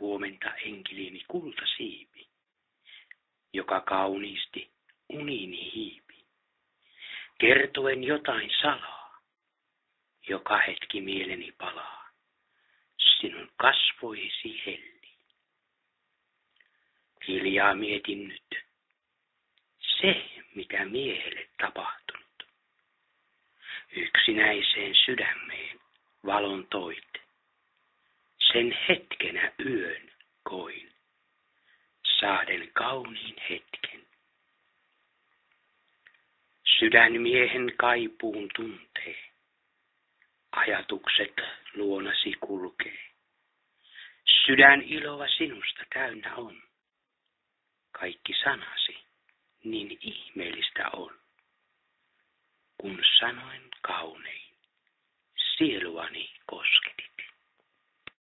huomenta enkeliini kultasiipi, joka kauniisti uniini hiipi, kertoen jotain salaa, joka hetki mieleni palaa, sinun kasvoisi helli. Hiljaa mietin nyt, se mitä miehelle tapahtunut. Yksinäiseen sydämeen valon toit, sen hetkenä yön koin, saaden kauniin hetken. Sydän miehen kaipuun tuntee, ajatukset luonasi kulkee. Sydän iloa sinusta täynnä on, kaikki sanasi niin ihmeellistä on, kun sanoin kaunein, sieluani kosket.